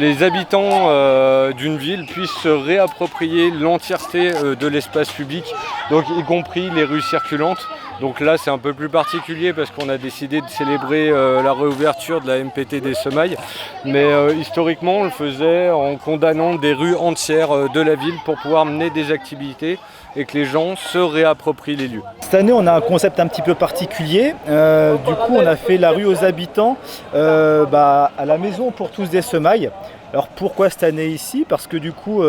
les habitants d'une ville puissent se réapproprier l'entièreté de l'espace public, donc y compris les rues circulantes. Donc là c'est un peu plus particulier parce qu'on a décidé de célébrer la réouverture de la MPT des Semailles, mais historiquement on le faisait en condamnant des rues entières de la ville pour pouvoir mener des activités et que les gens se réapproprient les lieux. Cette année on a un concept un petit peu particulier, du coup on a fait la rue aux habitants à la maison pour tous des Semailles. Alors pourquoi cette année ici? Parce que du coup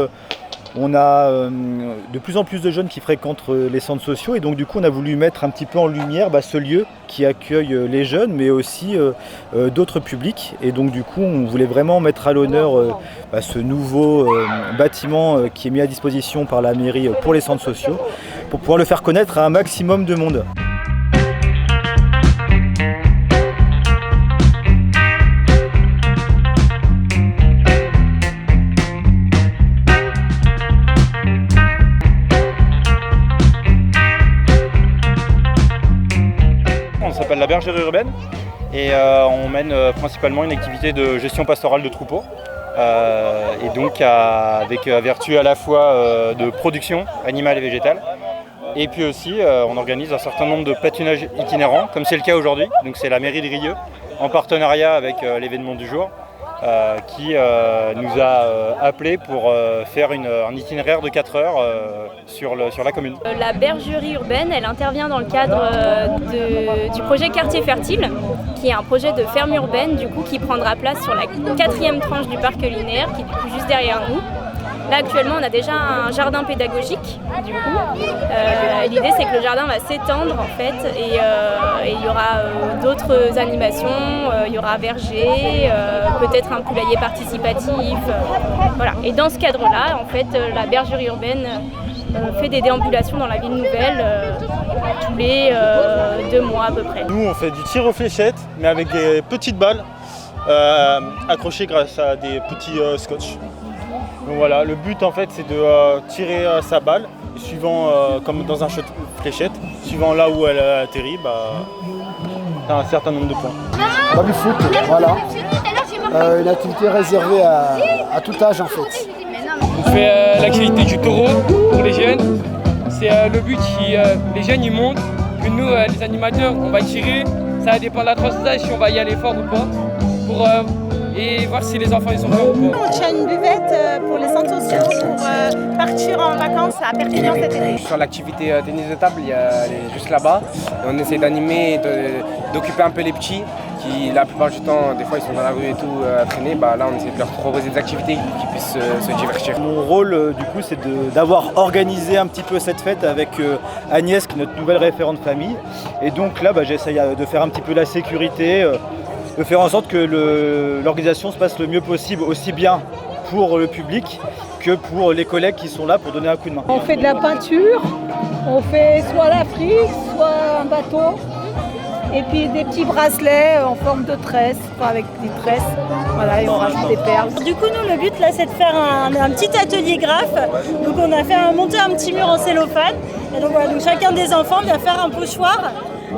on a de plus en plus de jeunes qui fréquentent les centres sociaux et donc du coup on a voulu mettre un petit peu en lumière ce lieu qui accueille les jeunes mais aussi d'autres publics, et donc du coup on voulait vraiment mettre à l'honneur ce nouveau bâtiment qui est mis à disposition par la mairie pour les centres sociaux pour pouvoir le faire connaître à un maximum de monde. On s'appelle la bergerie urbaine et on mène principalement une activité de gestion pastorale de troupeaux et donc avec vertu à la fois de production animale et végétale, et puis aussi on organise un certain nombre de pâturages itinérants comme c'est le cas aujourd'hui. Donc c'est la mairie de Rieux en partenariat avec l'événement du jour qui nous a appelés pour faire un itinéraire de 4 heures sur la commune. La bergerie urbaine, elle intervient dans le cadre du projet Quartier Fertile, qui est un projet de ferme urbaine qui prendra place sur la 4e tranche du parc linéaire, qui est du coup juste derrière nous. Là actuellement on a déjà un jardin pédagogique du coup. L'idée c'est que le jardin va s'étendre en fait et il y aura d'autres animations, il y aura verger, peut-être un poulailler participatif. Voilà. Et dans ce cadre-là, en fait, la bergerie urbaine fait des déambulations dans la ville nouvelle tous les 2 mois à peu près. Nous on fait du tir aux fléchettes mais avec des petites balles accrochées grâce à des petits scotch. Donc voilà, le but en fait c'est de tirer sa balle, et suivant, comme dans un shot fléchette, suivant là où elle atterrit, t'as un certain nombre de points. Du foot, voilà. Une activité réservée à tout âge en fait. On fait l'activité du taureau pour les jeunes. C'est le but, les jeunes ils montent, que nous les animateurs on va tirer. Ça va dépendre de la tranche d'âge si on va y aller fort ou pas. Et voir si les enfants ils sont forts ou pas. On tient une buvette pour les centres sociaux pour partir en vacances à Perpignan cet été. Sur l'activité tennis de table, elle est juste là-bas. Et on essaie d'animer, d'occuper un peu les petits qui la plupart du temps, des fois ils sont dans la rue et tout à traîner. Là on essaie de leur proposer des activités pour qu'ils puissent se divertir. Mon rôle du coup c'est d'avoir organisé un petit peu cette fête avec Agnès qui est notre nouvelle référente famille. Et donc là j'essaye de faire un petit peu la sécurité, de faire en sorte que l'organisation se passe le mieux possible, aussi bien pour le public que pour les collègues qui sont là pour donner un coup de main. On fait de la peinture, on fait soit la frise, soit un bateau, et puis des petits bracelets en forme de tresse, avec des tresses, voilà, et on rajoute des perles. Du coup, nous, le but là, c'est de faire un petit atelier graphe. Donc, on a monté un petit mur en cellophane. Et donc, voilà, donc chacun des enfants vient faire un pochoir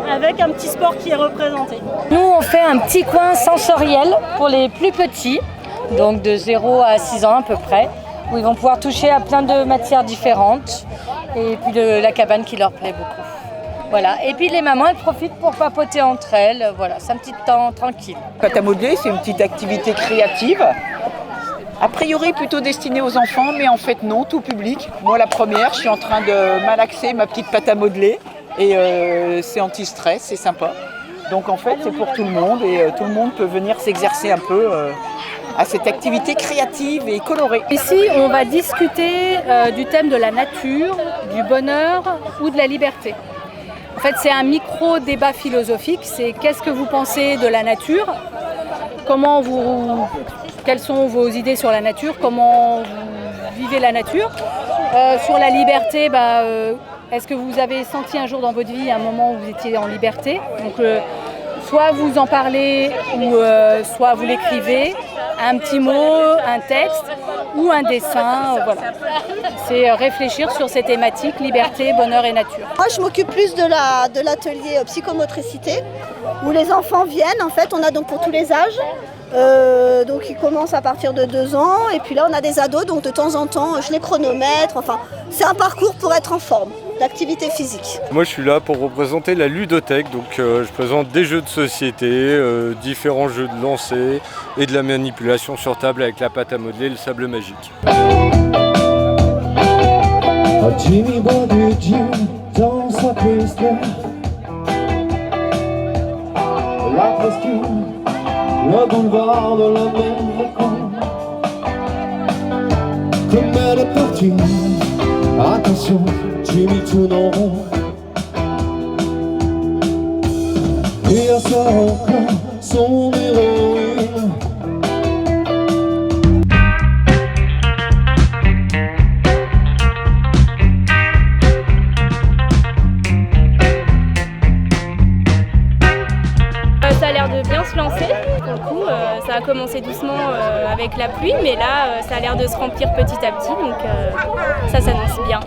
avec un petit sport qui est représenté. Nous, on fait un petit coin sensoriel pour les plus petits, donc de 0 à 6 ans à peu près, où ils vont pouvoir toucher à plein de matières différentes, et puis la cabane qui leur plaît beaucoup. Voilà. Et puis les mamans, elles profitent pour papoter entre elles. Voilà, c'est un petit temps tranquille. Pâte à modeler, c'est une petite activité créative. A priori plutôt destinée aux enfants, mais en fait non, tout public. Moi la première, je suis en train de malaxer ma petite pâte à modeler. Et c'est anti-stress, c'est sympa. Donc en fait c'est pour tout le monde et tout le monde peut venir s'exercer un peu à cette activité créative et colorée. Ici on va discuter du thème de la nature, du bonheur ou de la liberté. En fait c'est un micro-débat philosophique, c'est qu'est-ce que vous pensez de la nature, quelles sont vos idées sur la nature, comment vous vivez la nature. Sur la liberté, est-ce que vous avez senti un jour dans votre vie un moment où vous étiez en liberté? Donc, soit vous en parlez, ou soit vous l'écrivez, un petit mot, un texte ou un dessin. Voilà. C'est réfléchir sur ces thématiques, liberté, bonheur et nature. Moi, je m'occupe plus de l'atelier psychomotricité, où les enfants viennent. En fait, on a donc pour tous les âges. Donc ils commencent à partir de 2 ans. Et puis là, on a des ados, donc de temps en temps, je les chronomètre. Enfin, c'est un parcours pour être en forme, d'activité physique. Moi, je suis là pour représenter la ludothèque. Donc, je présente des jeux de société, différents jeux de lancer et de la manipulation sur table avec la pâte à modeler et le sable magique. Jimmy Bobby Jim dans sa piste. La presqu'île, le boulevard de la mer. Comme elle est partie, attention, Jimmy tourne en rond. Et à sa rencontre, son héroïne. Ça a l'air de bien se lancer. Pour le coup, ça a commencé doucement avec la pluie, mais là, ça a l'air de se remplir petit à petit, donc ça s'annonce bien.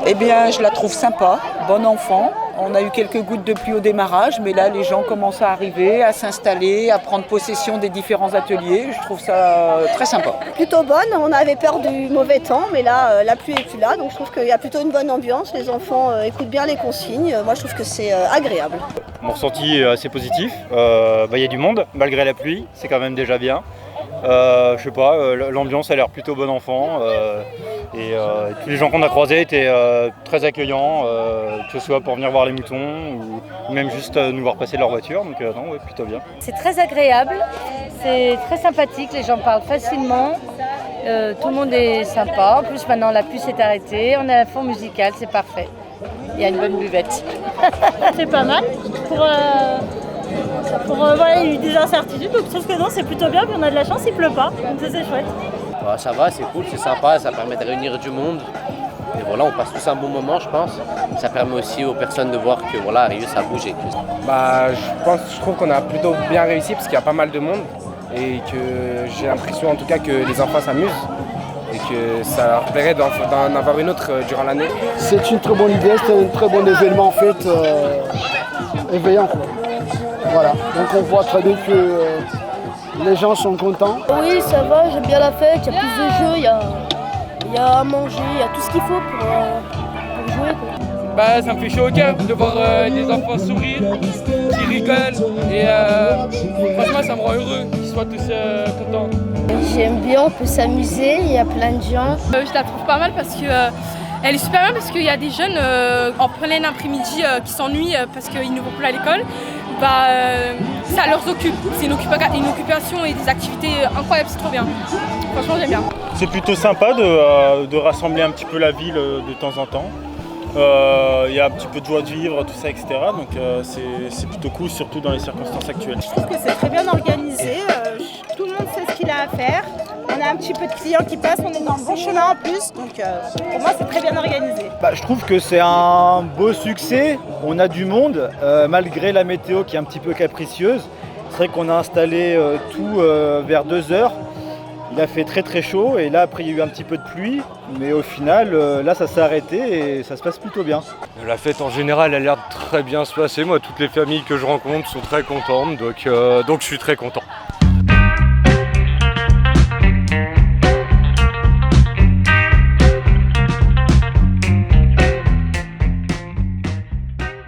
Eh bien, je la trouve sympa, bon enfant. On a eu quelques gouttes de pluie au démarrage, mais là, les gens commencent à arriver, à s'installer, à prendre possession des différents ateliers. Je trouve ça très sympa. Plutôt bonne, on avait peur du mauvais temps, mais là, la pluie est plus là, donc je trouve qu'il y a plutôt une bonne ambiance. Les enfants écoutent bien les consignes. Moi, je trouve que c'est agréable. Mon ressenti est assez positif. Il y a du monde, malgré la pluie, c'est quand même déjà bien. Je sais pas, l'ambiance a l'air plutôt bon enfant. Et tous les gens qu'on a croisés étaient très accueillants, que ce soit pour venir voir les moutons ou même juste nous voir passer de leur voiture. Donc non, ouais, plutôt bien. C'est très agréable, c'est très sympathique, les gens parlent facilement, tout le monde est sympa. En plus maintenant la pluie s'est arrêtée, on a un fond musical, c'est parfait. Il y a une bonne buvette. C'est pas mal. Voilà, il y a eu des incertitudes, donc je trouve que non, c'est plutôt bien, puis on a de la chance, il pleut pas, donc ça c'est chouette. Bah, ça va, c'est cool, c'est sympa, ça permet de réunir du monde. Et voilà, on passe tous un bon moment, je pense. Ça permet aussi aux personnes de voir que voilà, à Rieux, ça bouge. Bah, je trouve qu'on a plutôt bien réussi parce qu'il y a pas mal de monde et que j'ai l'impression en tout cas que les enfants s'amusent et que ça leur plairait d'en avoir une autre durant l'année. C'est une très bonne idée, c'est un très bon événement en fait, éveillant quoi. Voilà, donc on voit très bien que les gens sont contents. Oui, ça va, j'aime bien la fête, il y a plus de jeux, il y a à manger, il y a tout ce qu'il faut pour jouer. Quoi. Bah, ça me fait chaud au cœur de voir des enfants sourire, qui rigolent et franchement ça me rend heureux qu'ils soient tous contents. J'aime bien, on peut s'amuser, il y a plein de gens. Je la trouve pas mal parce que elle est super bien parce qu'il y a des jeunes en plein après-midi qui s'ennuient parce qu'ils ne vont plus à l'école. Ça leur occupe, c'est une occupation et des activités incroyables, c'est trop bien. Franchement j'aime bien. C'est plutôt sympa de rassembler un petit peu la ville de temps en temps. Il y a un petit peu de joie de vivre, tout ça, etc. Donc c'est plutôt cool, surtout dans les circonstances actuelles. Je trouve que c'est très bien organisé, tout le monde sait ce qu'il a à faire. On a un petit peu de clients qui passent, on est dans le bon chemin en plus, donc pour moi c'est très bien organisé. Je trouve que c'est un beau succès, on a du monde, malgré la météo qui est un petit peu capricieuse. C'est vrai qu'on a installé tout vers 2h, il a fait très très chaud et là après il y a eu un petit peu de pluie, mais au final là ça s'est arrêté et ça se passe plutôt bien. La fête en général a l'air de très bien se passer, moi toutes les familles que je rencontre sont très contentes, donc je suis très content.